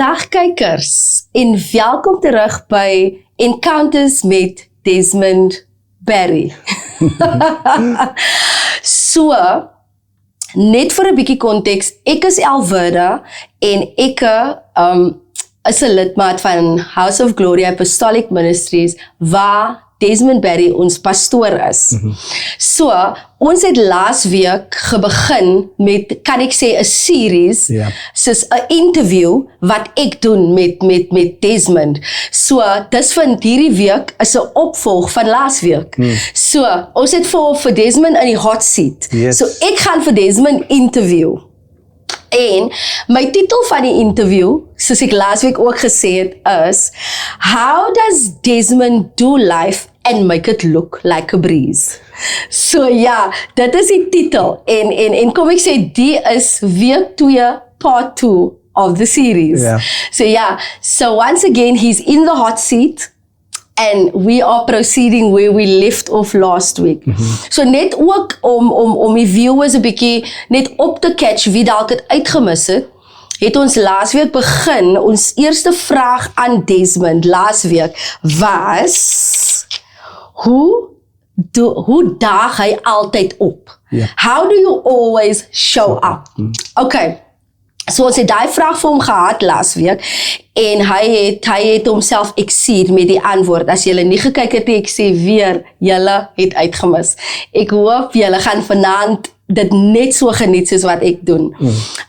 Goeiedag kykers en welkom terug by Encounters met Desmond Barry. So, net vir 'n bietjie konteks, ek is Elwirda en ek is 'n lidmaat van House of Glory Apostolic Ministries waar Desmond Barry ons pastoor is. So, ons het laas week begin met, kan ek sê, 'n series, soos 'n interview wat ek doen met Desmond. So, dis van hierdie week is 'n opvolg van laas week. So, ons het vir Desmond in die hot seat. So, ek gaan vir Desmond interview. En my titel van die interview, soos ek laas week ook gesê het, is How does Desmond do life and make it look like a breeze? So ja, dit is die titel. En kom ek sê, die is week 2, part 2 of the series. So ja, so once again, he's in the hot seat. And we are proceeding where we left off last week. So net ook om die viewers 'n bietjie net op te catch wie dalk het uitgemis het ons laas week begin. Ons eerste vraag aan Desmond laas week was, hoe daag hy altyd op? How do you always show up? Okay. So ons het daai vraag vir hom gehad laas week en hy het homself exceed met die antwoord. As julle nie gekyk het nie, ek sê weer, julle het uitgemis. Ek hoop julle gaan vanaand dit net so geniet soos wat ek doen.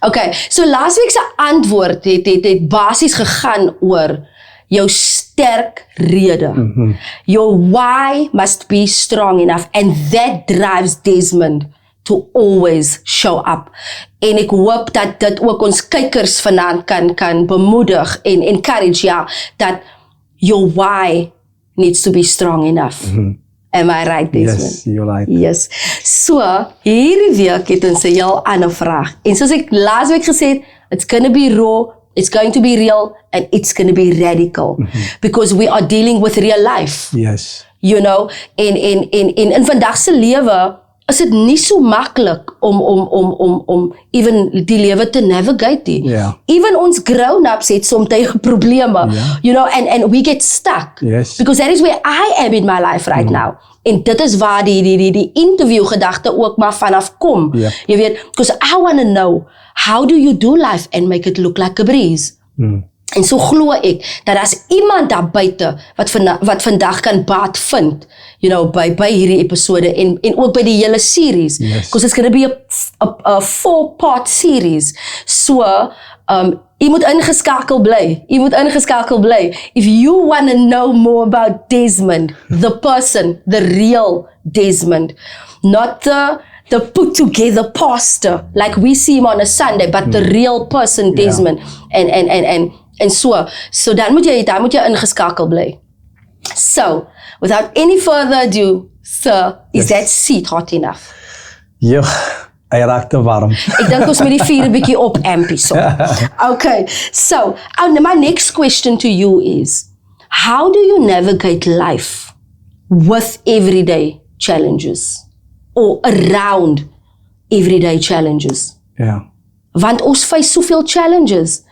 Okay, so laas week se antwoord het basies gegaan oor jou sterk rede. Your why must be strong enough and that drives Desmond to always show up. En ek hoop dat dit ook ons kykers vanaand kan bemoedig en encourage, that your why needs to be strong enough. Am I right, Desmond? Yes, you're right. Yes. So, hierdie week het ons 'n heel ander vraag. En soos ek laas week gesê het, it's going to be raw, it's going to be real, and it's going to be radical. Because we are dealing with real life. Yes. You know, en in vandag se lewe, is dit nie so maklik om even die lewe te navigate nie. Even ons grown-ups het soms tegen probleme, you know, and we get stuck. Because that is where I am in my life right now. En dit is waar die interview gedagte ook maar vanaf kom. Jy weet, because I want to know, how do you do life and make it look like a breeze? En so glo ek, dat as iemand daar buite, wat vandag kan baat vind, you know, by hierdie episode, en ook by die hele series, because it's going to be a 4-part series, so, jy moet ingeskakel bly, if you want to know more about Desmond, the person, the real Desmond, not the put together pastor, like we see him on a Sunday, but the real person, Desmond, en so dan moet jy ingeskakel bly. So, without any further ado, sir, is that seat hot enough? Ja, hy raak te warm. Ek dink ons moet die vuur 'n bietjie op ampie so. Okay, so, my next question to you is, how do you navigate life with everyday challenges? Or around everyday challenges? Want ons face soveel challenges.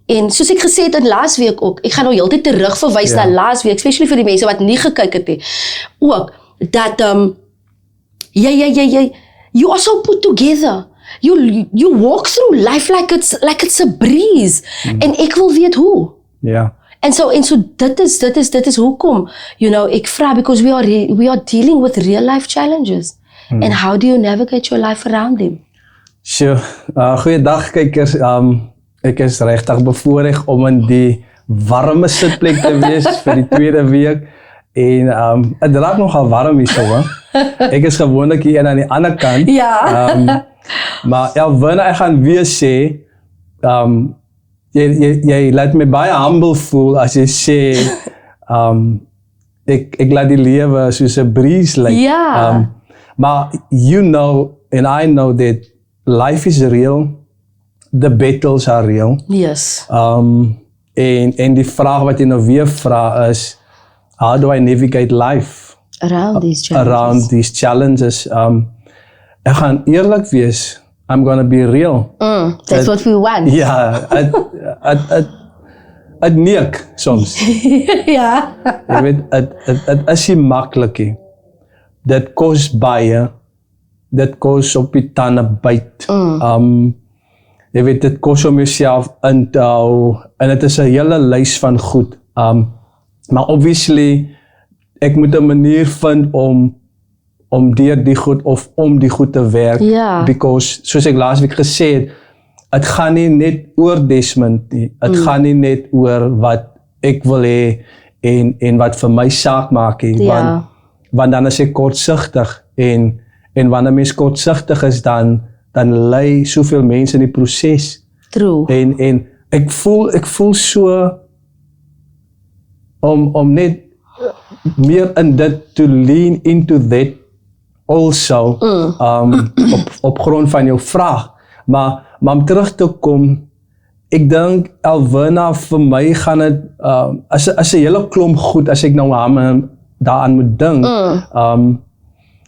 En soos ek gesê het in laas week ook, ek gaan nou heeltyd terug verwys na laas week, especially vir die mense wat nie gekyk het nie, ook, dat, you are so put together, you walk through life like it's a breeze, en ek wil weet hoe. En so dit is hoekom, you know, ek vra, because we are dealing with real life challenges, and how do you navigate your life around them? Sure, goeiedag kykers, ek is regtig bevoorreg om in die warme sitplek te wees vir die tweede week en het raak nogal warm hier so, ek is gewoonlik hier aan die ander kant, maar Elwirda, ek gaan weer sê, jy laat my baie humble voel as jy sê, ek laat die lewe soos 'n breeze lyk, maar you know and I know that life is real, the battles are real. Yes. En die vraag wat jy nou weer vra is, how do I navigate life? Around these challenges. Ek gaan eerlik wees, I'm gonna be real. That's what we want. Ja, het neek soms. Ja. Jy weet, het is nie maklik nie. Dit kos baie. Dit kos op die tande byt. Jy weet, dit kos om jouself in te hou. En het is 'n hele lys van goed. Maar obviously, ek moet 'n manier vind om deur die goed of om die goed te werk. Ja. Because, soos ek laas week gesê het, het gaan nie net oor Desmond nie. Het gaan nie net oor wat ek wil hê en wat vir my saak maak nie. Ja. Want dan is ek kortsigtig en wanneer mens kortsigtig is, dan lei soveel mense in die proses. True. En ek voel so om net meer in dit to lean into that also op grond van jou vraag. Maar om terug te kom, ek dink Alverna vir my gaan dit as 'n hele klomp goed as ek nou daaraan moet dink.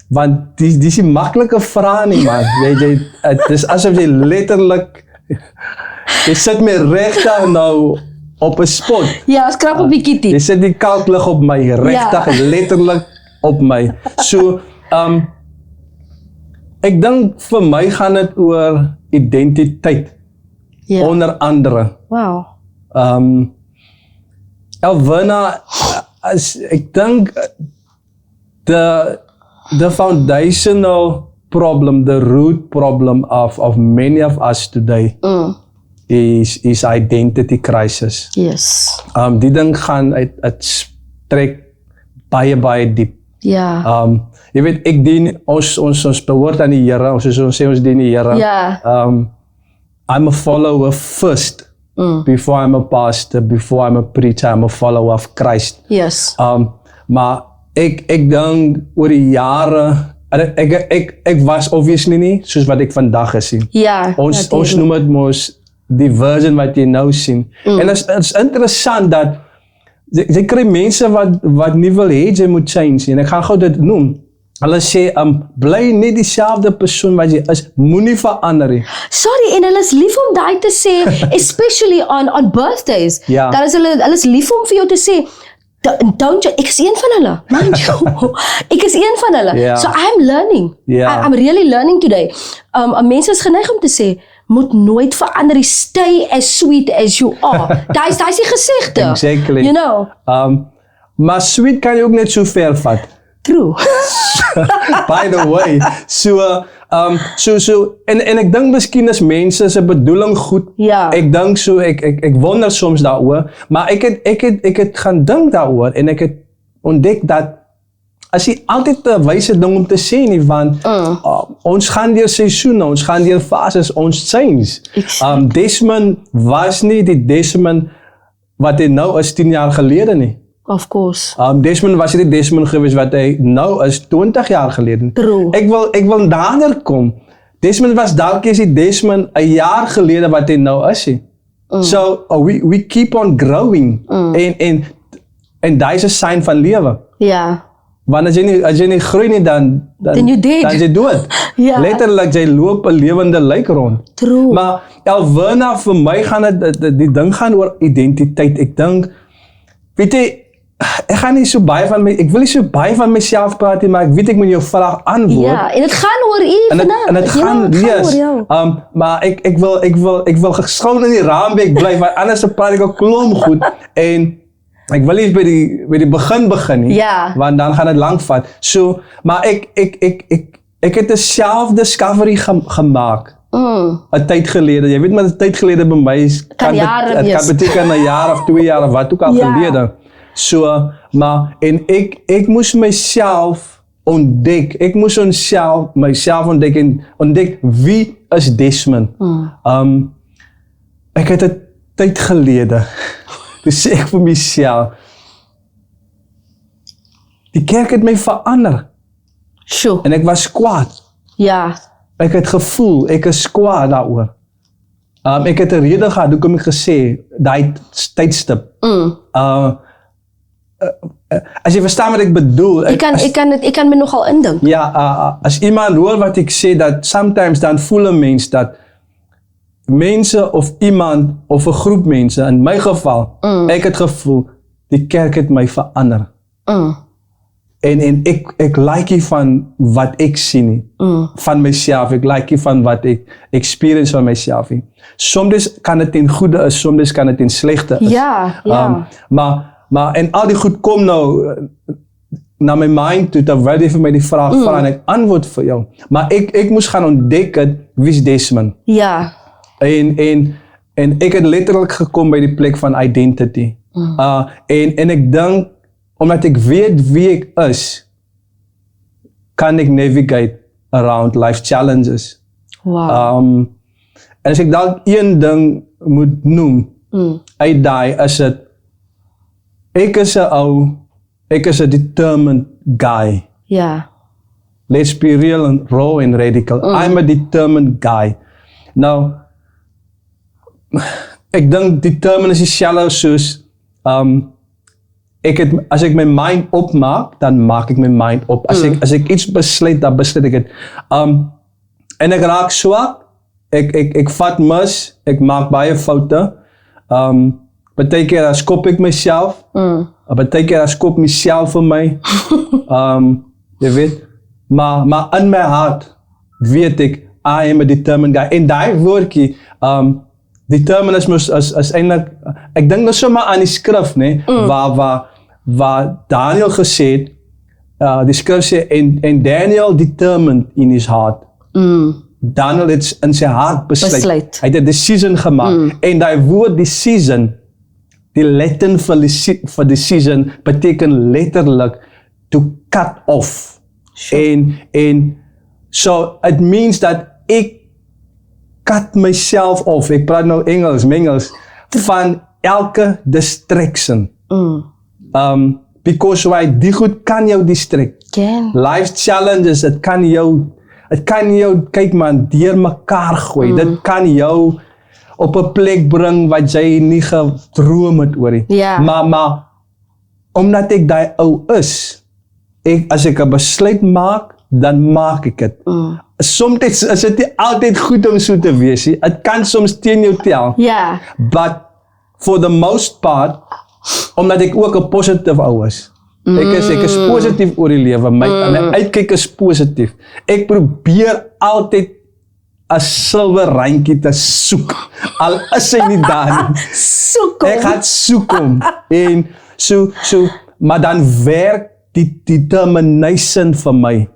Want dis die maklike vrae nie, man. Het is asof jy letterlik jy sit my regtig nou op 'n spot. Ja, skrap 'n bietjie Jy dit. sit die kalklig op my, regtig letterlik op my. So, ek dink vir my gaan dit oor identiteit, Ja. onder andere. Wow. Alverna, ek dink the foundational problem, the root problem of many of us today is identity crisis. Yes. Die ding gaan uit trek baie diep. Ja. Jy weet, ek dien ons behoort aan die Here, ons sê ons dien die Here. Ja. I'm a follower first. Before I'm a pastor, before I'm a preacher, I'm a follower of Christ. Yes. Maar ek dink oor die jare, ek was obviously nie soos wat ek vandag is nie. Ja. Ons noem dit mos die version wat jy nou sien. En het is interessant dat jy kry mense wat nie wil hê jy moet change nie. En ek gaan gou dit noem. Hulle sê, bly net dieselfde persoon wat jy is, moenie verander nie. Sorry, en hulle is lief om daai te sê, especially on birthdays. Ja. Dan is hulle is lief om vir jou te sê, don't you, ek is een van hulle, mind you. Ek is een van hulle. Ja. So I'm learning. Ja. I'm really learning today. Mense is geneig om te sê, moet nooit verander nie, stay as sweet as you are. Daai is die gesegde. Exactly. You know. Maar sweet kan jy ook net so ver vat. True. By the way, en ek dink miskien is mense se bedoeling goed. Ja. Ek dink so, ek wonder soms daaroor, maar ek het gaan dink daaroor en ek het ontdek dat as jy altyd 'n wyse ding om te sê nie, want ons gaan deur seisoene, ons gaan deur fases, ons change. Desmond was nie die Desmond wat hy nou is 10 jaar gelede nie. Of course. Desmond was nie die Desmond gewees wat hy nou is 20 jaar gelede. True. Ek wil nader kom. Desmond was dalk eens die Desmond 'n jaar gelede wat hy nou is. So we keep on growing. En daai is 'n sign van lewe. Ja. Want as jy nie groei nie, dan you dead. Dan is jy dood. Ja. Letterlik, jy loop 'n lewende lijk rond. True. Maar Alverna, vir my gaan die ding gaan oor identiteit. Ek dink, weet jy, ek wil nie so baie van myself praat nie, maar ek weet ek moet jou vraag antwoord. Ja, en dit gaan oor u vandag. En dit gaan oor jou. Maar ek wil geskoon in die raamwerk bly, want anders praat ek 'n klomp goed en ek wil nie by die begin nie, Ja. want dan gaan dit lank vat. So, maar ek het 'n self-discovery gemaak. 'n tyd gelede. Jy weet maar 'n tyd gelede by my Kan jare dit wees. kan beteken 'n jaar of 2 jaar of wat ook al Ja. gelede. So, maar en ek moes myself ontdek. Ek moes myself ontdek en ontdek wie is Desmond. Ek het 'n tyd gelede toe sê ek vir myself, die kerk het my verander Sjoe. en ek was kwaad. Ja. Ek het gevoel, ek is kwaad daaroor. Ek het 'n rede gehad, hoekom ek gesê, daai tydstip. as jy verstaan wat ek bedoel. Ik kan me nogal indink. Ja, as iemand hoor wat ek sê, dat sometimes dan voel 'n mens dat mense of iemand of 'n groep mense, in my geval, ek het gevoel, die kerk het my verander. En ek like nie van wat ek sien nie, van myself, ek like nie van wat ek experience van myself nie. Soms kan dit ten goede is, soms kan dit ten slegte is. Ja. Maar en al die goed kom nou na my mind toe, terwyl jy vir my die vraag vra en ek antwoord vir jou. Maar ek moes gaan ontdek het, wie's Desmond? Ja. En ek het letterlik gekom by die plek van identity. En ek dink, omdat ek weet wie ek is, kan ek navigate around life challenges. Wow. En as ek dalk een ding moet noem, uit daai is dit, ek is 'n determined guy. Ja. Let's be real and raw and radical. I'm a determined guy. Nou, ek dink determined is dieselfde soos, as ek my mind opmaak, dan maak ek my mind op. As ek iets besluit, dan besluit ek het. En ek raak swak, ek vat mis, ek maak baie foute. Partykeer dan skop ek myself, partykeer dan skop myself vir my. Jy weet, maar in my hart weet ek, I am a determined guy. En daai woordjie, determinisme is eintlik, ek dink nou sommer aan die skrif, nee, waar Daniel gesê het, die skrif sê, en Daniel determined in his heart. Daniel het in sy hart besluit. Hy het 'n decision gemaak. En daai woord decision, die Latin vir decision beteken letterlik to cut off. Sure. En so it means that ek cut myself off. Ek praat nou Engels, van elke distraction. Because why, die goed kan jou distract. Life challenges, het kan jou, kyk man, deur mekaar gooi. Dit kan jou op 'n plek bring wat jy nie gedroom het oor nie. Maar omdat ek daai ou is, as ek 'n besluit maak, dan maak ek dit. Soms is dit nie altyd goed om so te wees nie. Dit kan soms teen jou tel. But for the most part, omdat ek ook 'n positieve ou is. Ek is positief oor die lewe. My uitkyk is positief. Ek probeer altyd 'n silwer randjie te soek. Al is hy nie daar nie. Ek gaan soek hom. En so, maar dan werk die determination vir my.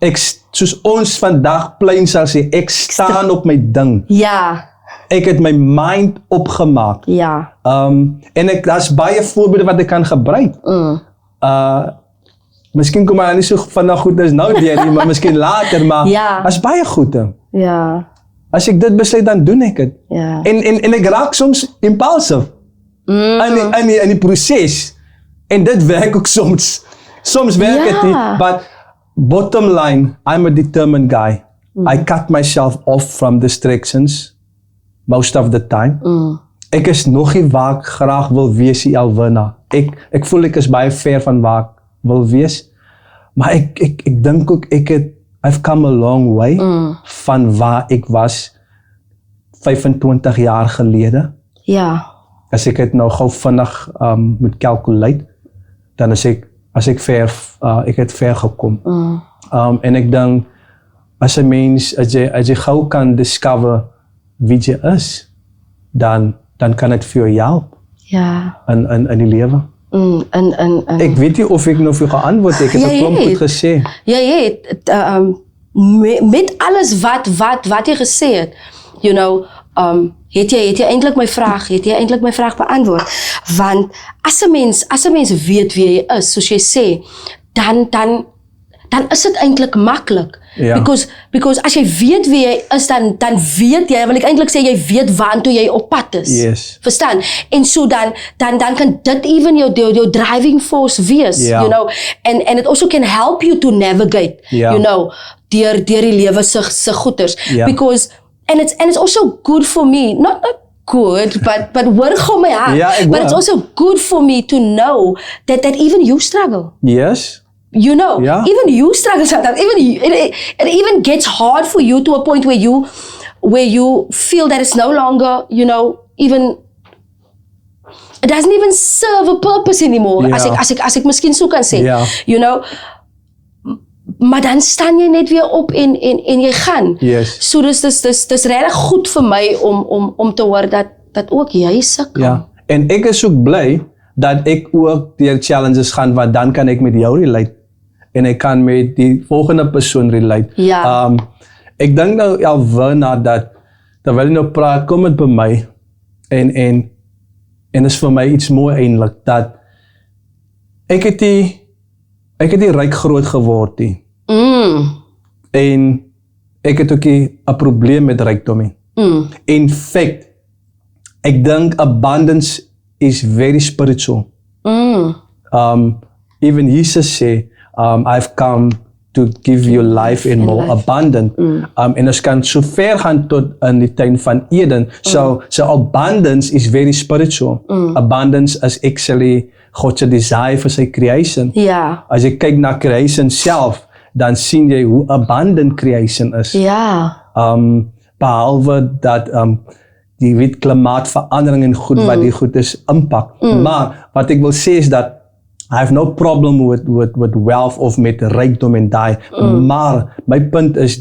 Ek, soos ons vandag plein sal sê, ek staan op my ding. Ek het my mind opgemaak. En daar's baie voorbeelde wat ek kan gebruik. Miskien kom maar nie so vandag goed is nou deur nie, maar miskien later, maar as baie goede. As ek dit besluit, dan doen ek dit. En ek raak soms impulsive in die proses. En dit werk ook soms. Soms werk het nie, but bottom line, I'm a determined guy. I cut myself off from distractions most of the time. Ek is nog nie waar ek graag wil wees, Elwina. Ek voel ek is baie ver van waar ek wil wees. Maar ek dink ook I've come a long way van waar ek was 25 jaar gelede. As ek het nou gou vinnig moet calculate, dan as ek het ver gekom. En ek dink, as 'n mens, as jy gou kan discover wie jy is, dan kan dit vir jou help. In die lewe. Ek weet nie of ek nou vir jou geantwoord, ek het 'n klomp goed gesê. Met alles wat jy gesê het, you know, het jy eintlik my vraag beantwoord. Want as 'n mens weet wie jy is, soos jy sê, dan is dit eintlik maklik. Because as jy weet wie jy is, dan weet jy, wil ek eintlik sê, jy weet waantoe jy op pad is. Verstaan? En so dan kan dit even jou driving force wees, you know, and it also can help you to navigate, you know, deur die lewe se goeters. Because and it's also good for me, not good, but hoor gou my hart. Ja, ek But it's hoor. also good for me to know that even you struggle. Yes. You know, Yeah. even you struggle sometimes. It even gets hard for you to a point where you feel that it's no longer, even it doesn't even serve a purpose anymore. Yeah. As ek miskien so kan sê. Yeah. Maar dan staan jy net weer op en jy gaan. Yes. So dis regtig goed vir my om te hoor dat ook jy sukkel. Ja. En ek is ook bly dat ek ook deur challenges gaan, want dan kan ek met jou relate en ek kan met die volgende persoon relate. Ja. Ek dink nou Alverna dat terwyl jy nou praat, kom dit by my en is vir my iets mooi eintlik dat ek het die ryk groot geword nie. En ek het ook 'n probleem met rykdom nie. In fact, ek dink abundance is very spiritual. Even Jesus sê, I've come to give you life and more abundant. En ons kan so ver gaan tot in die tuin van Eden. So abundance is very spiritual. Abundance is actually God se desire vir sy creation. Ja. As jy kyk na creation self, dan sien jy hoe abundant creation is. Ja. Behalwe dat die klimaatverandering en goed wat die goed is impak. Maar wat ek wil sê is dat I have no problem with wealth of met rykdom en daai. Maar my punt is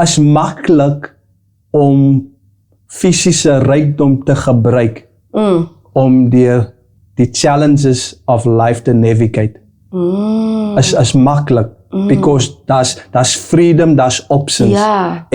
is maklik om fisiese rykdom te gebruik om deur die challenges of life te navigate. Is maklik because daar's freedom, daar's options. Ja.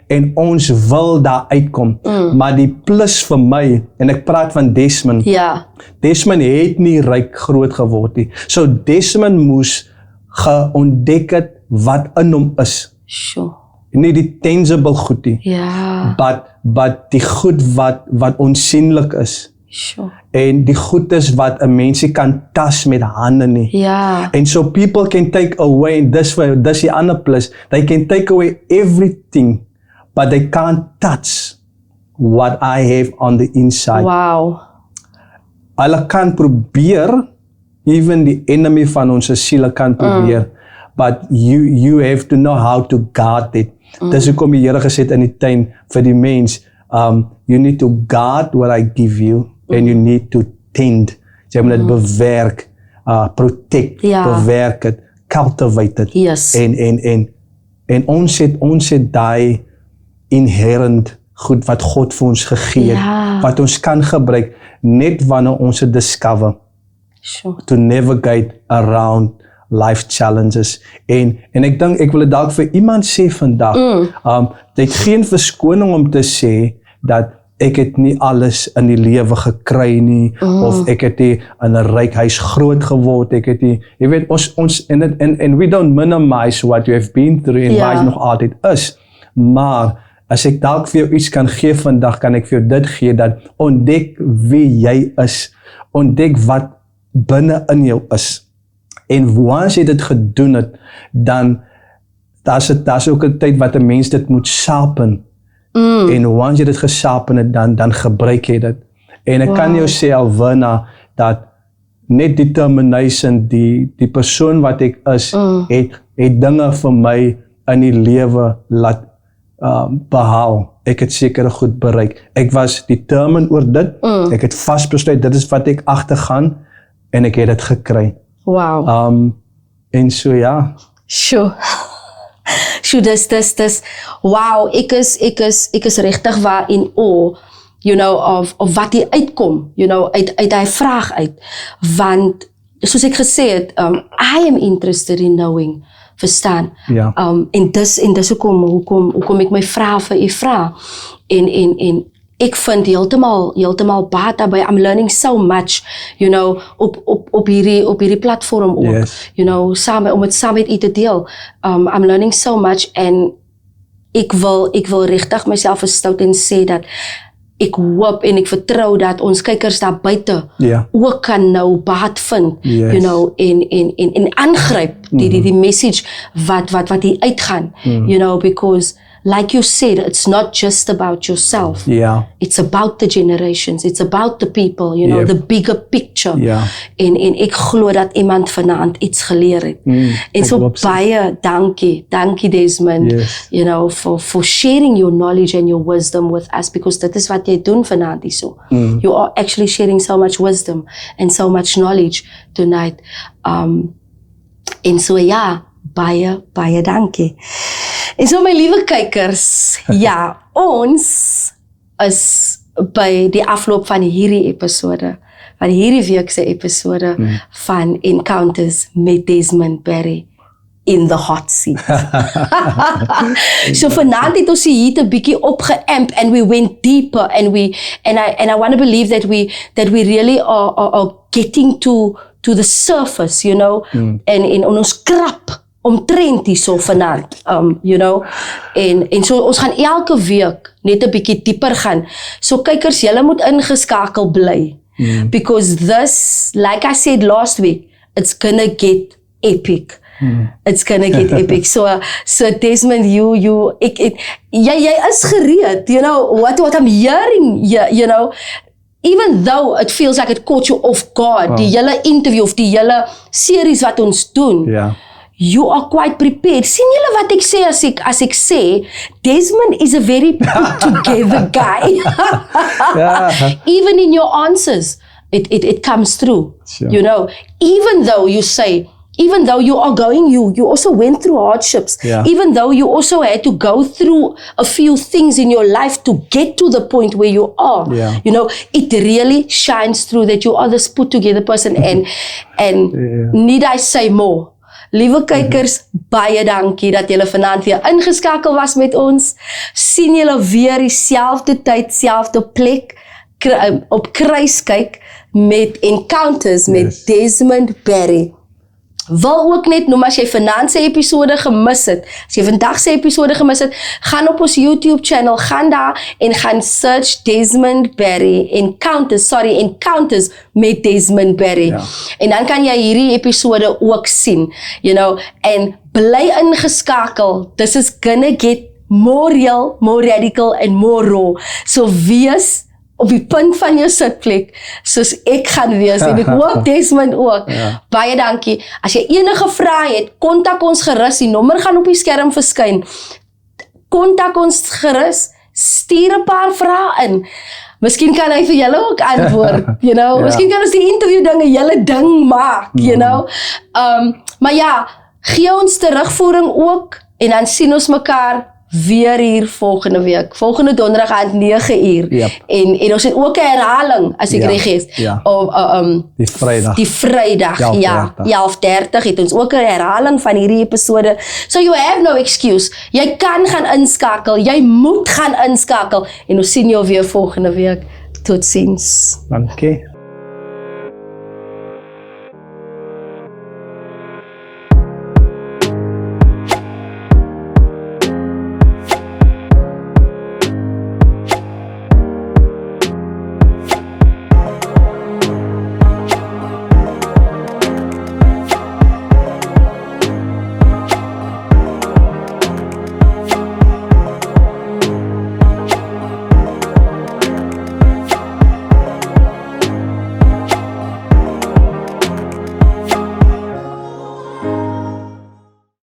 En ons wil daar uitkom. Maar die plus vir my, en ek praat van Desmond. Ja. Desmond het nie ryk groot geword nie. So Desmond moes geontdek het wat in hom is. Sure. Nie die tangible goed nie. Ja. But die goed wat onsienlik is. Sure. En die goed is wat 'n mensie kan tas met hande nie. Ja. And so people can take away, dis die ander plus, they can take away everything, but they can't touch what I have on the inside. Wow. Hulle kan probeer, even die enemy van ons siele kan probeer, but you have to know how to guard it. Dis hoekom die Here gesê het in die tuin vir die mens, you need to guard what I give you, and you need to tend. Jy moet dit bewerk, protect, Ja. bewerk het, cultivate it. Yes. En ons het daai inherent goed wat God vir ons gegee het, Ja. wat ons kan gebruik net wanneer ons dit discover Sure. to navigate around life challenges. En ek dink ek wil dit dalk vir iemand sê vandag. Dit het geen verskoning om te sê dat ek het nie alles in die lewe gekry nie, of ek het nie in 'n ryk huis groot geword, ek het nie, jy weet, ons en we don't minimize what you have been through en Ja. wat jy nog altyd is, maar as ek dalk vir jou iets kan gee vandag, kan ek vir jou dit gee, dat ontdek wie jy is, ontdek wat binne in jou is, en once jy dit gedoen het, dan daar's ook 'n tyd wat 'n mens dit moet sharpen. En once jy dit geshapen het, dan gebruik jy dit. En ek kan jou sê, Alverna, dat net determination, die persoon wat ek is, het dinge vir my in die lewe laat behaal. Ek het sekere goed bereik. Ek was determined oor dit. Ek het vasbesluit, dit is wat ek agtergaan, en ek het dit gekry. Wow. En so ja. Sure. Sjoe, dis wow, ek is regtig waar in awe, of wat hier uitkom, uit daai vraag uit, want soos ek gesê het, I am interested in knowing, verstaan? Ja. En dis hoekom ek my vrae vir u vra, en ek vind heeltemal baat daarbey. I'm learning so much, op hierdie platform ook, Yes. om dit saam met u te deel. I'm learning so much, en ek wil regtig myself verstout en sê dat ek hoop en ek vertrou dat ons kykers daar buite Ja. ook kan nou baat vind, Yes. en aangryp die message wat hier uitgaan, because like you said, it's not just about yourself. Ja. It's about the generations. It's about the people, you know, Yep. the bigger picture. Ja. En ek glo dat iemand vanaand iets geleer het. En ek so hoop so. baie dankie. Dankie Desmond. Yes. You know, for sharing your knowledge and your wisdom with us, because dit is wat jy doen vanaand hierso. You are actually sharing so much wisdom and so much knowledge tonight. En so ja, baie dankie. En so my liewe kykers, ja, ons is by die afloop van hierdie episode, van hierdie week se episode van Encounters met Desmond Barry in the hot seat. So vanaand het ons hier 'n bietjie opgeamp and we went deeper and I want to believe that we really are getting to the surface, you know, en ons krap omtrent hierso vanaand, you know, en so ons gaan elke week net 'n bietjie dieper gaan. So kykers, julle moet ingeskakel bly, because this, like I said last week, it's gonna get epic. It's gonna get epic. So Desmond, jy is gereed, you know, what I'm hearing, you know, even though it feels like it caught you off guard, die hele interview of die hele series wat ons doen, Ja. you are quite prepared. Sien julle wat ek sê as ek sê, Desmond is a very put together guy. Ja. Even in your answers, it comes through. Sure. You know, even though you say, even though you are going, you also went through hardships. Yeah. Even though you also had to go through a few things in your life to get to the point where you are. Yeah. You know, it really shines through that you are this put together person. And Yeah. need I say more? Liewe kykers, baie dankie dat julle vanaand weer ingeskakel was met ons. Sien julle weer dieselfde tyd, selfde plek op Kruiskyk met Encounters met Desmond Barry. Wil ook net noem, as jy vanaand se episode gemis het, as jy vandag se episode gemis het, gaan op ons YouTube channel, gaan daar en gaan search Desmond Barry, Encounters met Desmond Barry. Ja. En dan kan jy hierdie episode ook sien, you know, en bly ingeskakel. This is gonna get more real, more radical and more raw. So wees op die punt van jou sitplek, soos ek gaan wees, en ek hoop Desmond ook. Ja. Baie dankie. As jy enige vrae het, kontak ons gerus, die nommer gaan op die skerm verskyn. Kontak ons gerus, stuur 'n paar vrae in. Miskien kan hy vir julle ook antwoord, you know. Ja. Miskien kan ons die interview dinge julle ding maak, you know. Maar ja, gee ons terugvoering ook, en dan sien ons mekaar weer hier volgende week. Volgende donderdag aand 9:00. Yep. En ons het ook 'n herhaling, as ek Ja, reg is. ja. Die Vrydag, ja. 11:30 het ons ook 'n herhaling van hierdie episode. So you have no excuse. Jy kan gaan inskakel, jy moet gaan inskakel, en ons sien jou weer volgende week. Totsiens. Dankie.